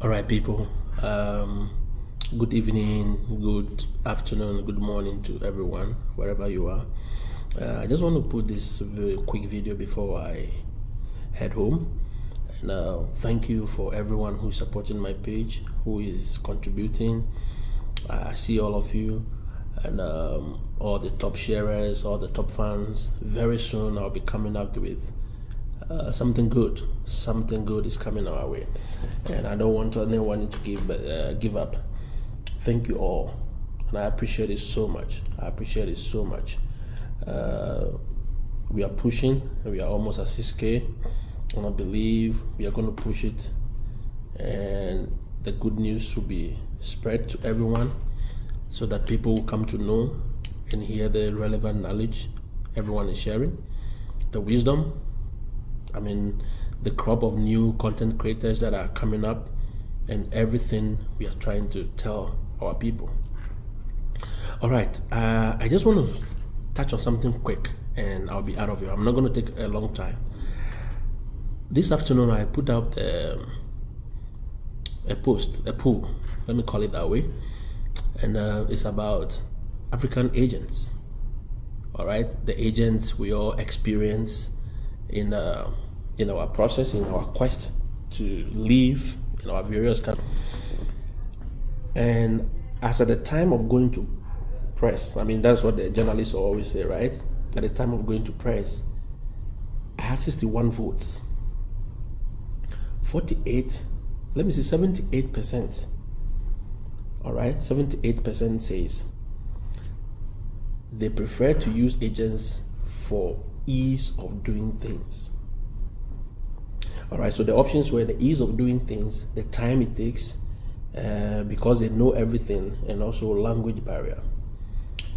All right, people. Good evening, good afternoon, good morning to everyone, wherever you are. I just want to put this very quick video before I head home. And thank you for everyone who is supporting my page, who is contributing. I see all of you and all the top sharers, all the top fans. Very soon I'll be coming out with something good. Something good is coming our way, and I don't want anyone to give up. Thank you all, and I appreciate it so much. We are pushing, and we are almost at 6K, and I believe we are going to push it, and the good news will be spread to everyone so that people will come to know and hear the relevant knowledge everyone is sharing, the wisdom. The crop of new content creators that are coming up, and everything we are trying to tell our people. All right, I just want to touch on something quick, and I'll be out of here. I'm not going to take a long time. This afternoon, I put out a poll, let me call it that way, and it's about African agents. All right, the agents we all experience in our process, in our quest to live in our various countries. And as at the time of going to press, that's what the journalists always say, right? At the time of going to press, I had 61 votes. 78%. All right, 78% says they prefer to use agents for ease of doing things. All right, so the options were the ease of doing things, the time it takes, because they know everything, and also language barrier.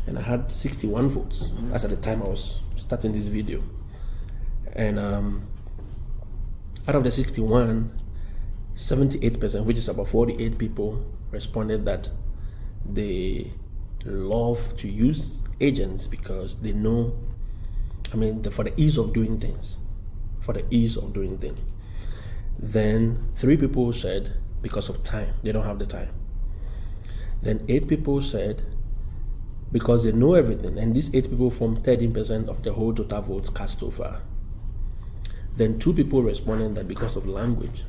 And I had 61 votes as at the time I was starting this video. And out of the 61, 78%, which is about 48 people, responded that they love to use agents because they know, for the ease of doing things. Then 3 people said because of time, they don't have the time. Then 8 people said because they know everything, and these 8 people form 13% of the whole total votes cast so far. Then 2 people responded that because of language.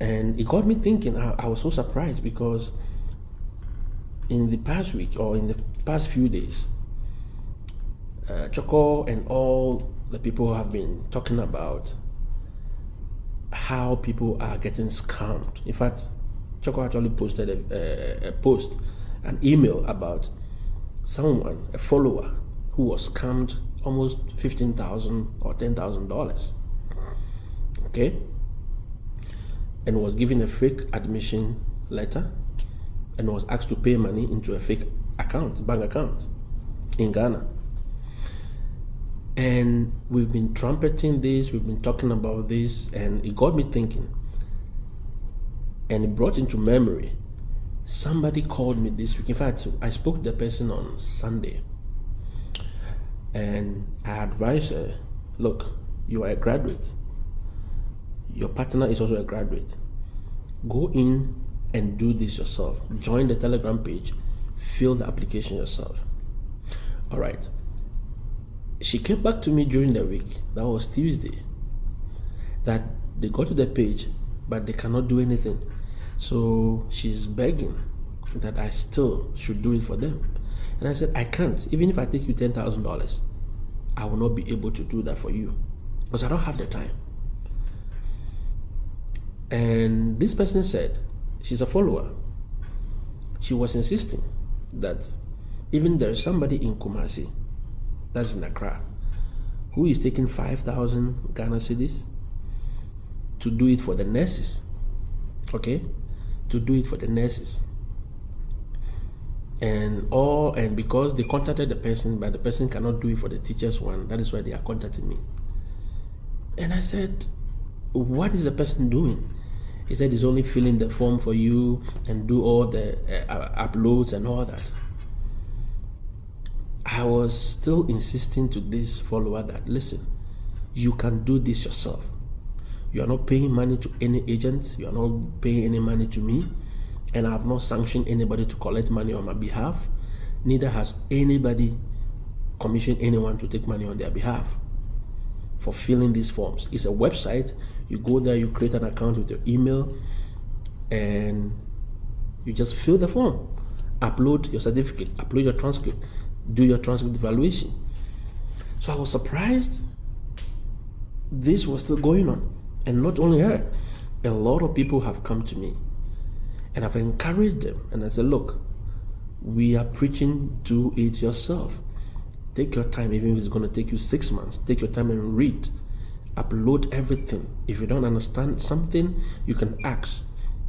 And it got me thinking. I was so surprised because in the past week, or in the past few days, Choco and all the people have been talking about how people are getting scammed. In fact, Choco actually posted a post, an email about someone, a follower, who was scammed almost $15,000 or $10,000. Okay, and was given a fake admission letter, and was asked to pay money into a fake bank account in Ghana. And we've been trumpeting this, we've been talking about this, and it got me thinking. And it brought into memory, somebody called me this week. In fact, I spoke to the person on Sunday, and I advised her, look, you are a graduate. Your partner is also a graduate. Go in and do this yourself. Join the Telegram page, fill the application yourself. All right. She came back to me during the week, that was Tuesday, that they go to the page, but they cannot do anything. So she's begging that I still should do it for them. And I said, I can't. Even if I take you $10,000, I will not be able to do that for you because I don't have the time. And this person said, she's a follower. She was insisting that even there's somebody in Kumasi, that's in Accra, who is taking 5,000 Ghana cedis to do it for the nurses. Okay, to do it for the nurses. And because they contacted the person, but the person cannot do it for the teachers one, that is why they are contacting me. And I said, what is the person doing? He said he's only filling the form for you and do all the uploads and all that. I was still insisting to this follower that, listen, you can do this yourself. You are not paying money to any agent. You are not paying any money to me. And I have not sanctioned anybody to collect money on my behalf. Neither has anybody commissioned anyone to take money on their behalf for filling these forms. It's a website. You go there, you create an account with your email, and you just fill the form. Upload your certificate, upload your transcript, do your transcript evaluation. So I was surprised this was still going on. And not only her, a lot of people have come to me, and I've encouraged them, and I said, look, we are preaching, do it yourself. Take your time, even if it's going to take you 6 months. Take your time and read. Upload everything. If you don't understand something, you can ask.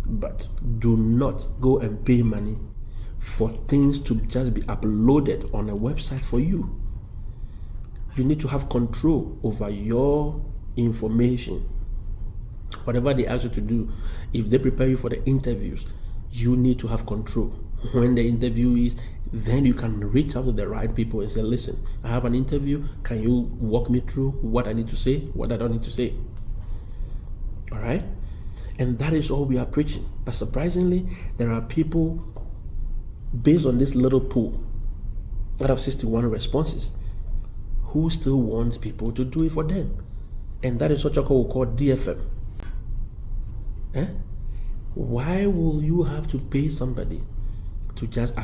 But do not go and pay money for things to just be uploaded on a website for you. You need to have control over your information. Whatever they ask you to do, if they prepare you for the interviews, you need to have control. When the interview is, then you can reach out to the right people and say, listen, I have an interview. Can you walk me through what I need to say, what I don't need to say? All right? And that is all we are preaching. But surprisingly, there are people, based on this little pool out of 61 responses, who still want people to do it for them. And that is what Jakpa will call DFM. Why will you have to pay somebody to just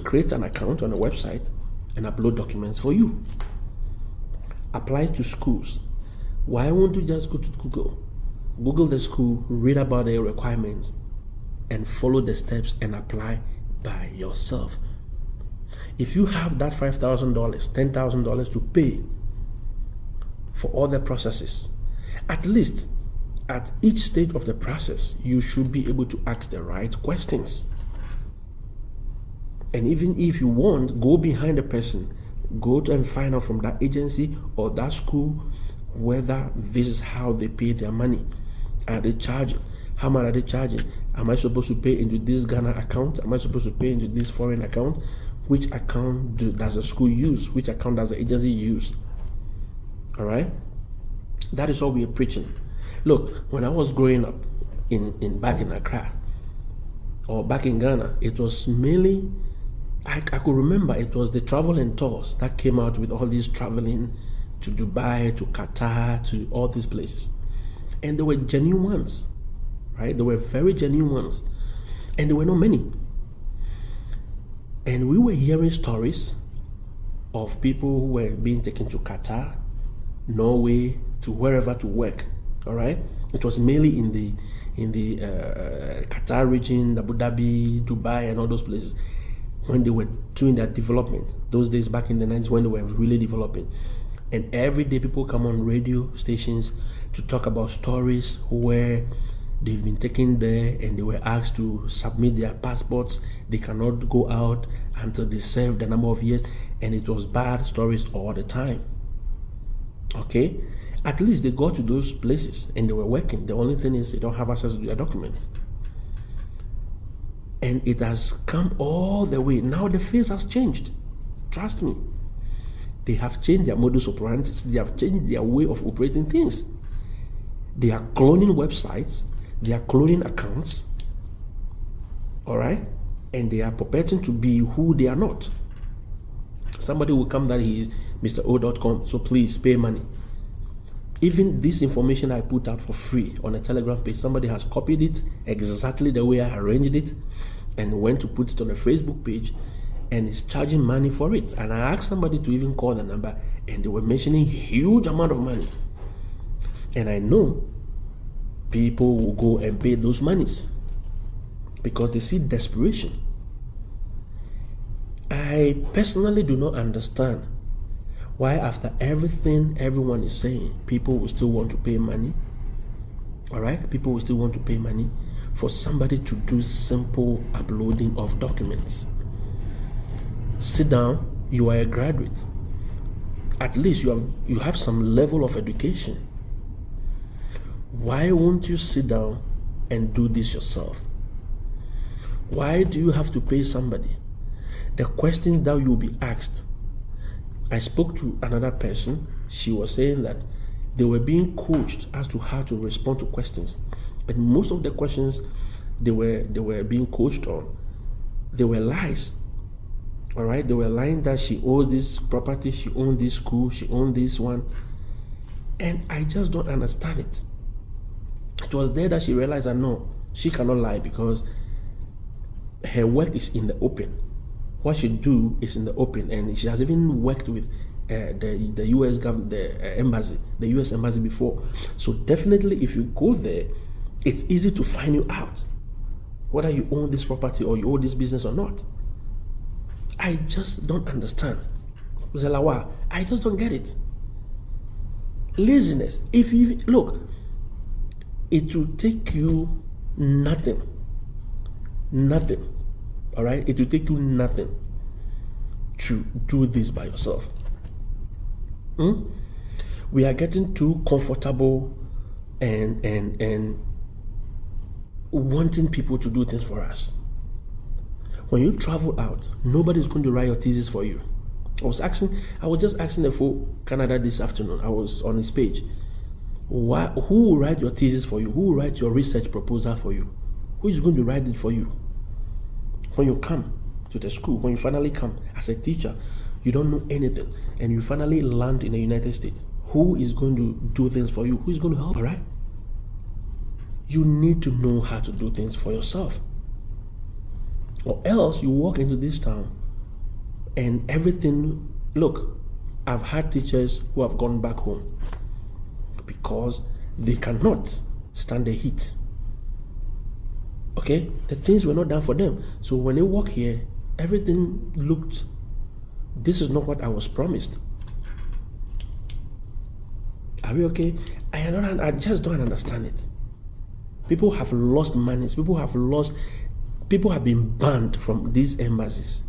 create an account on a website and upload documents for you? Apply to schools. Why won't you just go to Google the school, read about their requirements, and follow the steps and apply by yourself? If you have that $5,000, $10,000 to pay for all the processes, at least at each stage of the process, you should be able to ask the right questions. And even if you want, go behind the person, go to and find out from that agency or that school whether this is how they pay their money. Are they charging? How much are they charging? Am I supposed to pay into this Ghana account? Am I supposed to pay into this foreign account? Which account does the school use? Which account does the agency use? All right? That is all we are preaching. Look, when I was growing up back in Accra or back in Ghana, it was mainly, I could remember it was the travel and tours that came out with all these traveling to Dubai, to Qatar, to all these places. And they were genuine ones, right? They were very genuine ones. And there were not many. And we were hearing stories of people who were being taken to Qatar, Norway, to wherever to work. All right, it was mainly in the Qatar region, Abu Dhabi, Dubai, and all those places when they were doing their development. Those days back in the 90s when they were really developing, and every day people come on radio stations to talk about stories where they've been taken there and they were asked to submit their passports. They cannot go out until they serve the number of years, and it was bad stories all the time. Okay. At least they got to those places and they were working. The only thing is they don't have access to their documents. And it has come all the way. Now the face has changed. Trust me. They have changed their modus operandi. They have changed their way of operating things. They are cloning websites. They are cloning accounts. All right? And they are purporting to be who they are not. Somebody will come that he is Mr. O.com, so please pay money. Even this information I put out for free on a Telegram page, somebody has copied it exactly the way I arranged it and went to put it on a Facebook page and is charging money for it. And I asked somebody to even call the number and they were mentioning huge amount of money. And I know people will go and pay those monies because they see desperation. I personally do not understand why after everything everyone is saying, people will still want to pay money. All right? People will still want to pay money for somebody to do simple uploading of documents. Sit down, you are a graduate. At least you have some level of education. Why won't you sit down and do this yourself? Why do you have to pay somebody? The questions that you'll be asked. I spoke to another person. She was saying that They were being coached as to how to respond to questions. And most of the questions they were being coached on, they were lies. All right, they were lying that she owed this property, she owned this school, she owned this one. And I just don't understand it. It was there that she realized that no, she cannot lie because her work is in the open. What she do is in the open, and she has even worked with the U.S. government, the embassy, the U.S. embassy before. So definitely, if you go there, it's easy to find you out whether you own this property or you own this business or not. I just don't understand. Zelawa, I just don't get it. Laziness. If you look, it will take you nothing. Nothing. All right? It will take you nothing to do this by yourself. We are getting too comfortable and wanting people to do things for us. When you travel out, nobody's going to write your thesis for you. I was just asking the folk Canada this afternoon. I was on his page. Who will write your thesis for you? Who will write your research proposal for you? Who is going to write it for you? When you come to the school, when you finally come as a teacher, you don't know anything, and you finally land in the United States. Who is going to do things for you? Who is going to help, all right? You need to know how to do things for yourself. Or else you walk into this town and everything, look, I've had teachers who have gone back home because they cannot stand the heat. Okay? The things were not done for them. So when they walk here, everything looked, this is not what I was promised. Are we okay? I just don't understand it. People have lost monies. People have been banned from these embassies.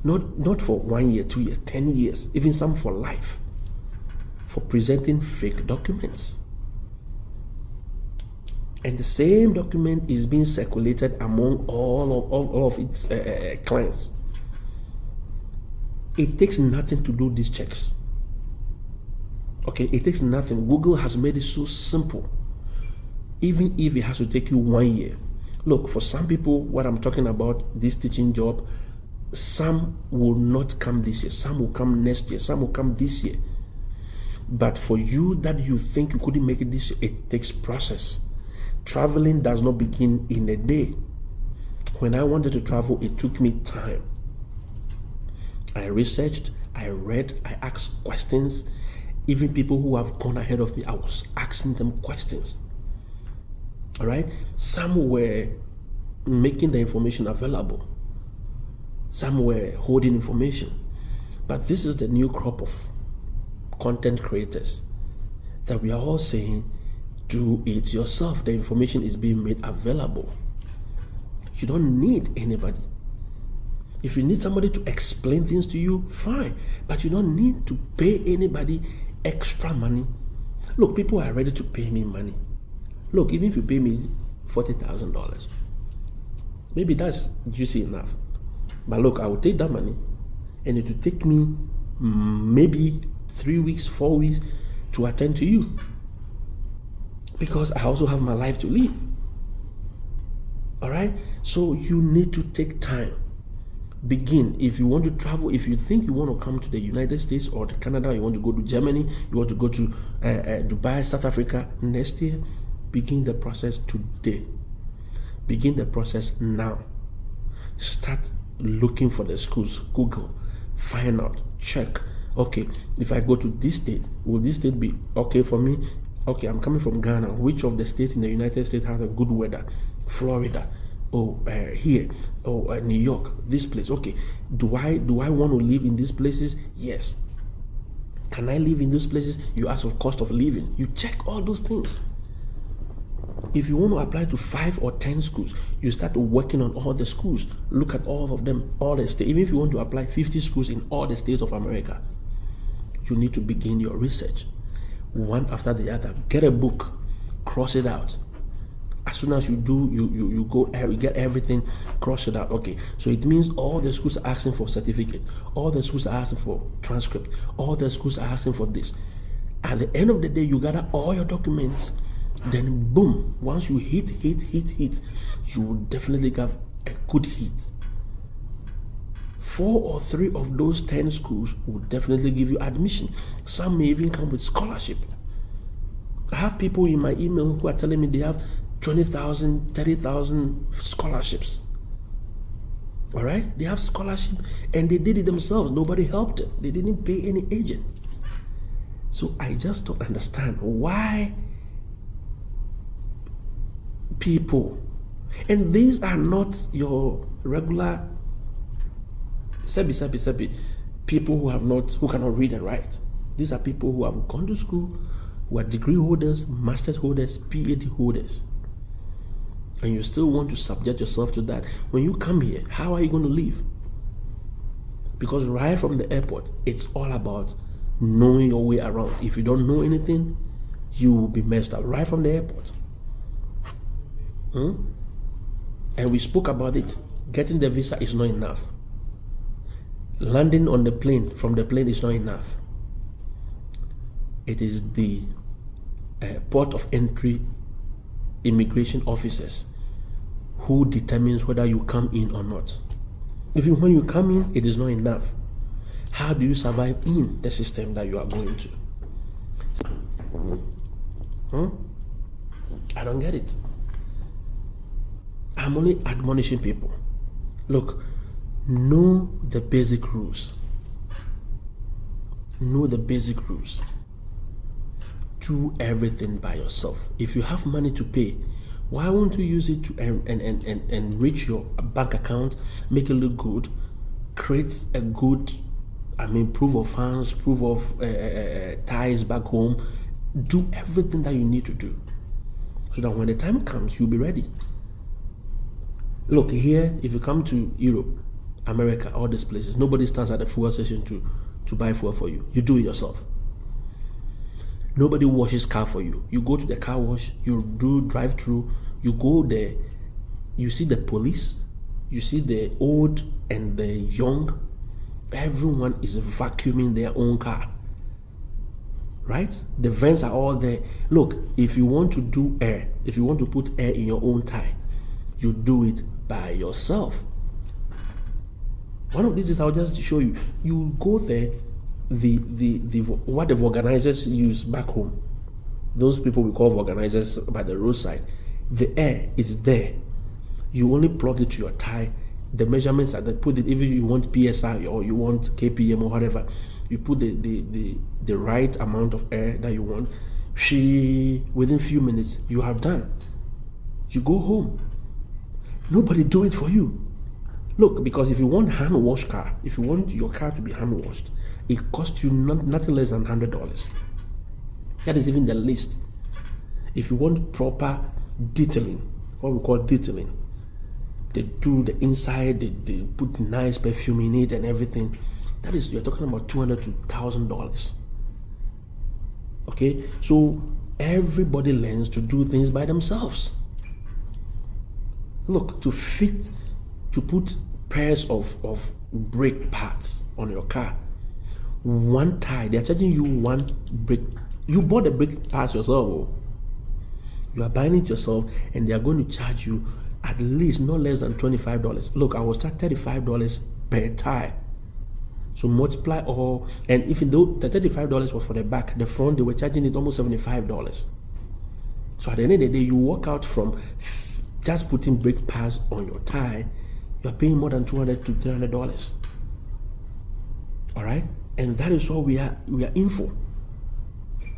Not for 1 year, 2 years, 10 years, even some for life, for presenting fake documents. And the same document is being circulated among all of its clients. It takes nothing to do these checks. Okay, it takes nothing. Google has made it so simple. Even if it has to take you 1 year. Look, for some people, what I'm talking about, this teaching job, some will not come this year, some will come next year, some will come this year. But for you that you think you couldn't make it this year, it takes process. Traveling does not begin in a day. When I wanted to travel, it took me time. I researched, I read, I asked questions. Even people who have gone ahead of me, I was asking them questions. All right? Some were making the information available. Some were holding information. But this is the new crop of content creators that we are all saying, do it yourself. The information is being made available. You don't need anybody. If you need somebody to explain things to you, fine. But you don't need to pay anybody extra money. Look, people are ready to pay me money. Look, even if you pay me $40,000, maybe that's juicy enough. But look, I will take that money, and it will take me maybe 3 weeks, 4 weeks to attend to you, because I also have my life to live. All right? So you need to take time. Begin. If you want to travel, if you think you want to come to the United States or to Canada, you want to go to Germany, you want to go to Dubai, South Africa next year, begin the process today. Begin the process now. Start looking for the schools. Google, find out, check. Okay, if I go to this state, will this state be okay for me? Okay, I'm coming from Ghana. Which of the states in the United States has a good weather? Florida. Here. New York. This place. Okay. Do I want to live in these places? Yes. Can I live in those places? You ask of cost of living. You check all those things. If you want to apply to 5 or 10 schools, you start working on all the schools. Look at all of them, all the states. Even if you want to apply 50 schools in all the states of America, you need to begin your research. One after the other. Get a book, cross it out. As soon as you do, you go, you get everything, cross it out. Okay, so it means all the schools are asking for certificate, all the schools are asking for transcript, all the schools are asking for this. At the end of the day, you gather all your documents. Then boom, once you hit, you will definitely have a good hit. 4 or 3 of those 10 schools will definitely give you admission. Some may even come with scholarship. I have people in my email who are telling me they have 20,000, 30,000 scholarships. All right, they have scholarship and they did it themselves. Nobody helped them. They didn't pay any agent. So I just don't understand why people, and these are not your regular people who cannot read and write. These are people who have gone to school, who are degree holders, master's holders, PhD holders. And you still want to subject yourself to that. When you come here, how are you going to live? Because right from the airport, it's all about knowing your way around. If you don't know anything, you will be messed up right from the airport. And we spoke about it. Getting the visa is not enough. Landing on the plane, from the plane, is not enough. It is the port of entry immigration officers who determines whether you come in or not. Even when you come in, it is not enough. How do you survive in the system that you are going to? I don't get it. I'm only admonishing people. Look, know the basic rules. Know the basic rules. Do everything by yourself. If you have money to pay, why won't you use it to enrich your bank account, make it look good, create a good, proof of funds, proof of ties back home. Do everything that you need to do so that when the time comes, you'll be ready. Look, here, if you come to Europe, America, all these places, nobody stands at the fuel station to buy fuel for you. You do it yourself. Nobody washes car for you. You go to the car wash, you do drive-through, you go there, you see the police, you see the old and the young. Everyone is vacuuming their own car. Right? The vents are all there. Look, if you want to do air, if you want to put air in your own tie, you do it by yourself. One of these days I'll just show you. You go there, what the organizers use back home, those people we call organizers by the roadside, the air is there. You only plug it to your tie. The measurements are there. Put it, even if you want PSI or you want KPM or whatever, you put the right amount of air that you want. Within few minutes you have done. You go home. Nobody do it for you. Look, because if you want hand wash car, if you want your car to be hand washed, it costs you nothing less than $100. That is even the least. If you want proper detailing, what we call detailing, they do the inside, they put nice perfume in it and everything. That is, you're talking about $200 to $1,000. Okay, so everybody learns to do things by themselves. Look, to put pairs of brake pads on your car, one tie, they're charging you one brake. You bought the brake pads yourself. You are buying it yourself, and they are going to charge you at least not less than $25. Look, I will start $35 per tie. So multiply all, and even though the $35 was for the back, the front, they were charging it almost $75. So at the end of the day, you walk out from just putting brake pads on your tie, you are paying more than $200 to $300. All right, and that is what we are in for.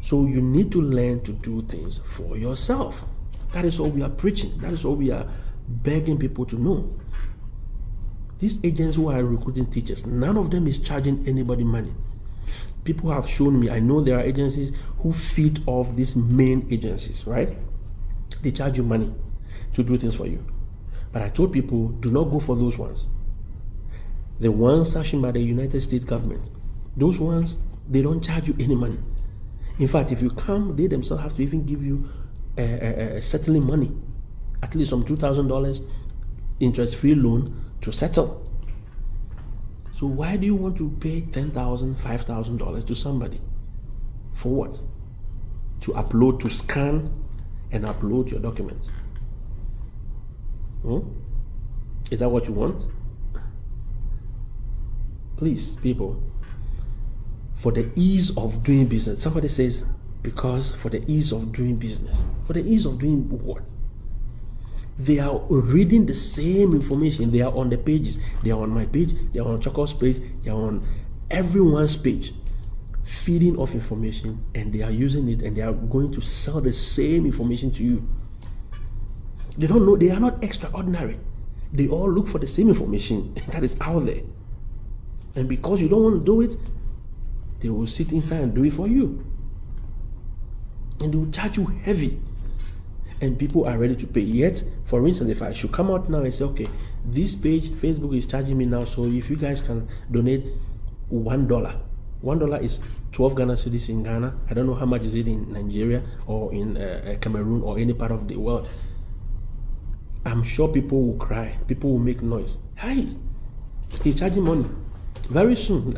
So you need to learn to do things for yourself. That is what we are preaching. That is what we are begging people to know. These agents who are recruiting teachers, none of them is charging anybody money. People have shown me, I know there are agencies who feed off these main agencies, right? They charge you money to do things for you. But I told people, do not go for those ones. The ones sanctioned by the United States government, those ones, they don't charge you any money. In fact, if you come, they themselves have to even give you settling money, at least some $2,000 interest-free loan to settle. So why do you want to pay $10,000, $5,000 to somebody? For what? to upload, to scan and upload your documents. Is that what you want? Please, people, for the ease of doing business. Somebody says, because for the ease of doing business. For the ease of doing what? They are reading the same information. They are on the pages. They are on my page. They are on Choco's page. They are on everyone's page, feeding off information, and they are using it, and they are going to sell the same information to you. They don't know. They are not extraordinary. They all look for the same information that is out there. And because you don't want to do it, they will sit inside and do it for you. And they will charge you heavy. And people are ready to pay. Yet, for instance, if I should come out now and say, okay, this page, Facebook is charging me now, so if you guys can donate $1. $1 is 12 Ghana cedis in Ghana. I don't know how much is it in Nigeria or in Cameroon or any part of the world. I'm sure people will cry. People will make noise. Hi, he's charging money. Very soon.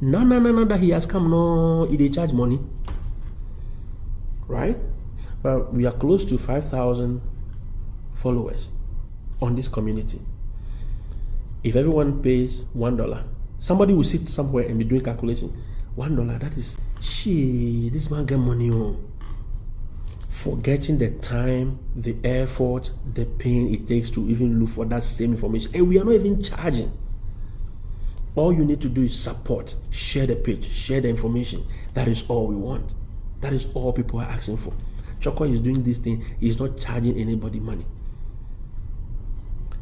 No, that he has come. No, he charge money. Right? But we are close to 5,000 followers on this community. If everyone pays $1, somebody will sit somewhere and be doing calculation. $1, that is, shit, this man get money on. Forgetting the time, the effort, the pain it takes to even look for that same information. And we are not even charging. All you need to do is support, share the page, share the information. That is all we want. That is all people are asking for. Choco is doing this thing. He's not charging anybody money.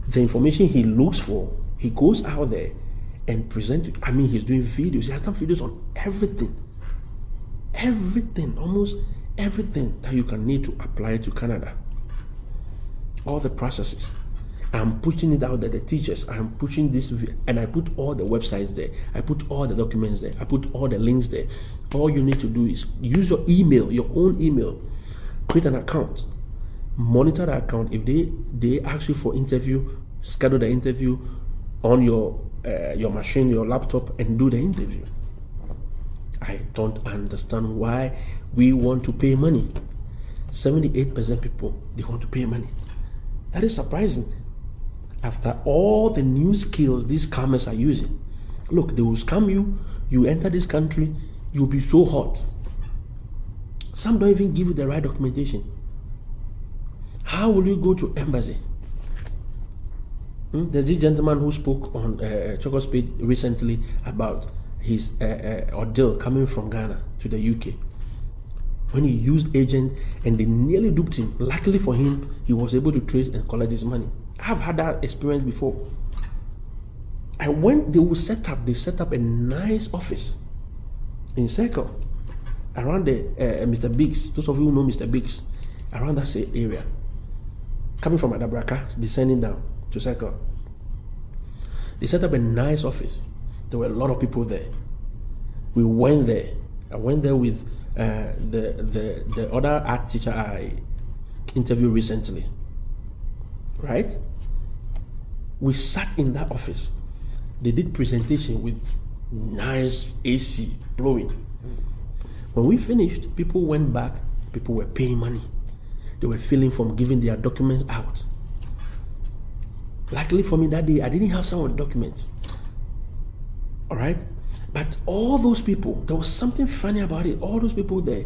The information he looks for, he goes out there and presents it. I mean, he's doing videos. He has done videos on everything. Everything, almost everything that you can need to apply to Canada. All the processes. I'm pushing it out there, the teachers. I'm pushing this, and I put all the websites there. I put all the documents there. I put all the links there. All you need to do is use your email, your own email. Create an account. Monitor the account. If they ask you for interview, schedule the interview on your machine, your laptop, and do the interview. I don't understand why we want to pay money. 78% people, they want to pay money. That is surprising. After all the new skills these scammers are using. Look, they will scam you. You enter this country, you'll be so hot. Some don't even give you the right documentation. How will you go to embassy? There's this gentleman who spoke on Choco's page recently about his ordeal coming from Ghana to the UK. When he used agents and they nearly duped him. Luckily for him, he was able to trace and collect his money. I've had that experience before. They set up a nice office in Circle around the Mr. Biggs. Those of you who know Mr. Biggs, around that area, coming from Adabraka, descending down to Circle. They set up a nice office. There were a lot of people there. We went there. I went there with the other art teacher I interviewed recently. Right? We sat in that office. They did presentation with nice AC blowing. When we finished, people went back. People were paying money. They were feeling from giving their documents out. Luckily for me that day, I didn't have some of the documents. All right? But all those people, there was something funny about it. All those people there,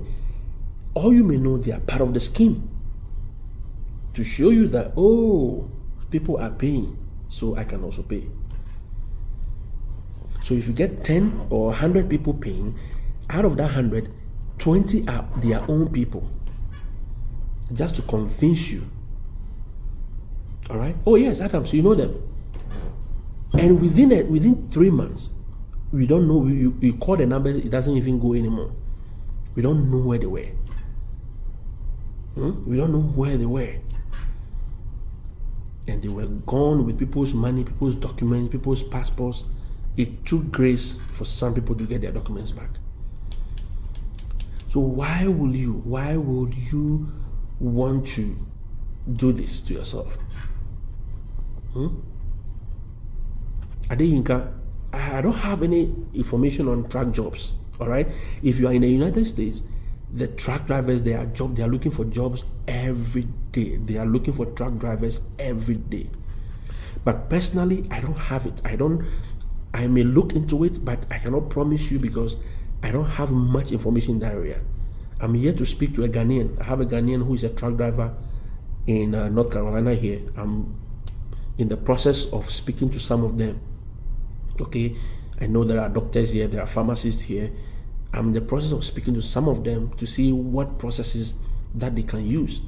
all you may know, they are part of the scheme. To show you that, oh, people are paying, so I can also pay. So if you get 10 or 100 people paying, out of that 100, 20 are their own people. Just to convince you. All right? Oh yes, Adam, so you know them. And within 3 months, we don't know, you call the numbers, it doesn't even go anymore. We don't know where they were. We don't know where they were. And they were gone with people's money, people's documents, people's passports. It took grace for some people to get their documents back. So why would you want to do this to yourself? Adeyinka, I don't have any information on track jobs. All right, if you are in the United States, The truck drivers, they are looking for jobs every day. They are looking for truck drivers every day. But personally, I don't have it. I may look into it, but I cannot promise you because I don't have much information in that area. I'm here to speak to a Ghanaian. I have a Ghanaian who is a truck driver in North Carolina here. I'm in the process of speaking to some of them. Okay, I know there are doctors here, there are pharmacists here. I'm in the process of speaking to some of them to see what processes that they can use.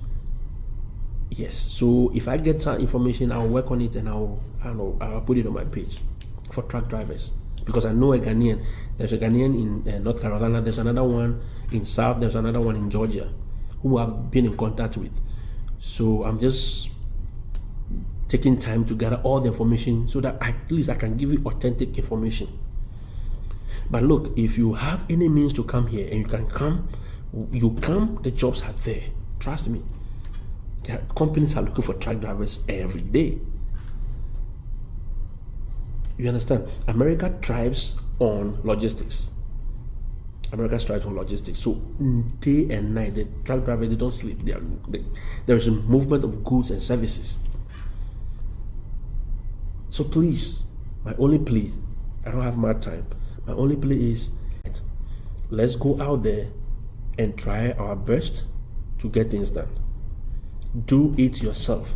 Yes, so if I get some information, I'll work on it and I'll put it on my page for truck drivers, because I know a Ghanaian. There's a Ghanaian in North Carolina. There's another one in South. There's another one in Georgia, who I've been in contact with. So I'm just taking time to gather all the information so that at least I can give you authentic information. But look, if you have any means to come here and you can come, the jobs are there. Trust me. Companies are looking for truck drivers every day. You understand? America thrives on logistics. So day and night, the truck drivers, they don't sleep. There is a movement of goods and services. So please, my only plea, I don't have much time. My only plea is, let's go out there and try our best to get things done. Do it yourself.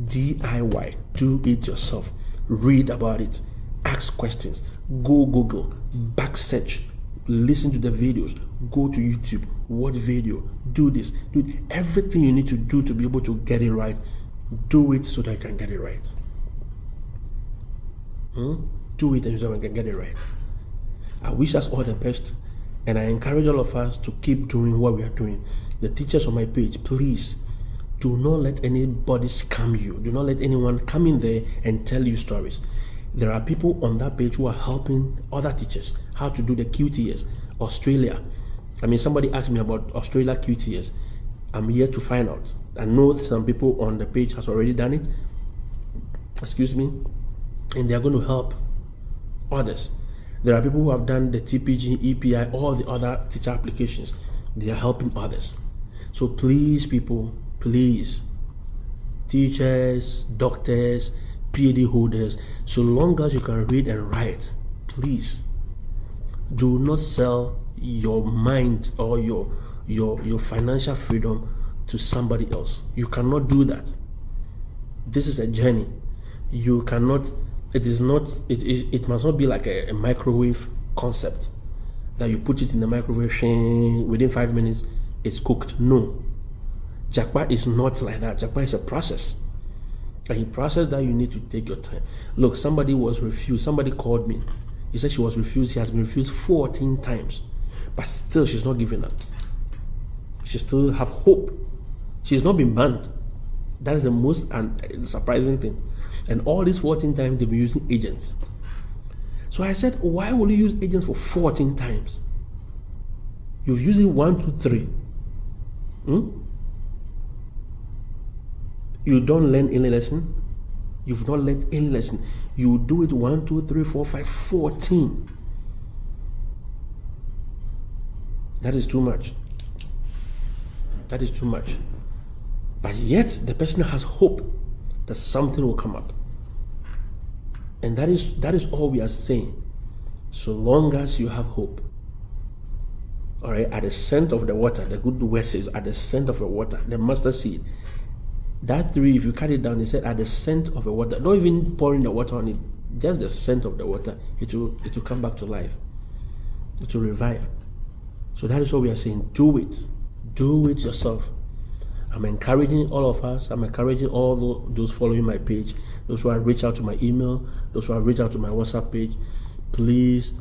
DIY. Do it yourself. Read about it. Ask questions. Go Google. Back search. Listen to the videos. Go to YouTube. Watch video. Do this. Do everything you need to do to be able to get it right. Do it so that you can get it right. Do it and so that you can get it right. I wish us all the best, and I encourage all of us to keep doing what we are doing. The teachers on my page, please do not let anybody scam you. Do not let anyone come in there and tell you stories. There are people on that page who are helping other teachers how to do the QTS. Australia. Somebody asked me about Australia QTS. I'm here to find out. I know some people on the page has already done it. Excuse me. And they are going to help others. There are people who have done the TPG, EPI, all the other teacher applications. They are helping others. So please, people, please, teachers, doctors, PhD holders, so long as you can read and write, please do not sell your mind or your financial freedom to somebody else. You cannot do that. This is a journey. You cannot. It must not be like a microwave concept that you put it in the microwave, within 5 minutes it's cooked. No, Jakpa is not like that. Jakpa is a process, and a process that you need to take your time. Look, somebody was refused. Somebody called me. He said she was refused. She has been refused 14 times, but still she's not giving up. She still have hope. She's not been banned. That is the most surprising thing. And all these 14 times they've been using agents. So I said, why will you use agents for 14 times? You've used it 1, 2, 3. You don't learn any lesson. You've not learned any lesson. You do it 1, 2, 3, 4, 5, 14. That is too much. That is too much. But yet the person has hope that something will come up. And that is all we are saying. So long as you have hope. All right, at the scent of the water, the good word says, at the scent of the water, the mustard seed. That 3, if you cut it down, it said at the scent of the water. Not even pouring the water on it, just the scent of the water. It will come back to life. It will revive. So that is what we are saying. Do it. Do it yourself. I'm encouraging all of us. I'm encouraging all those following my page, those who have reached out to my email, those who have reached out to my WhatsApp page. Please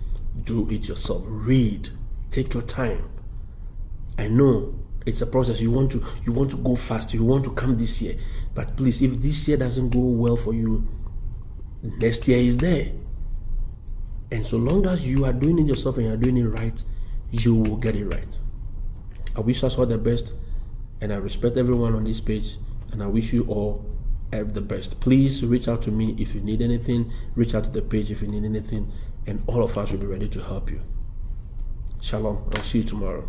do it yourself. Read. Take your time. I know it's a process. You want to go fast. You want to come this year. But please, if this year doesn't go well for you, next year is there. And so long as you are doing it yourself and you are doing it right, you will get it right. I wish us all the best. And I respect everyone on this page, and I wish you all the best. Please reach out to me if you need anything. Reach out to the page if you need anything, and all of us will be ready to help you. Shalom. I'll see you tomorrow.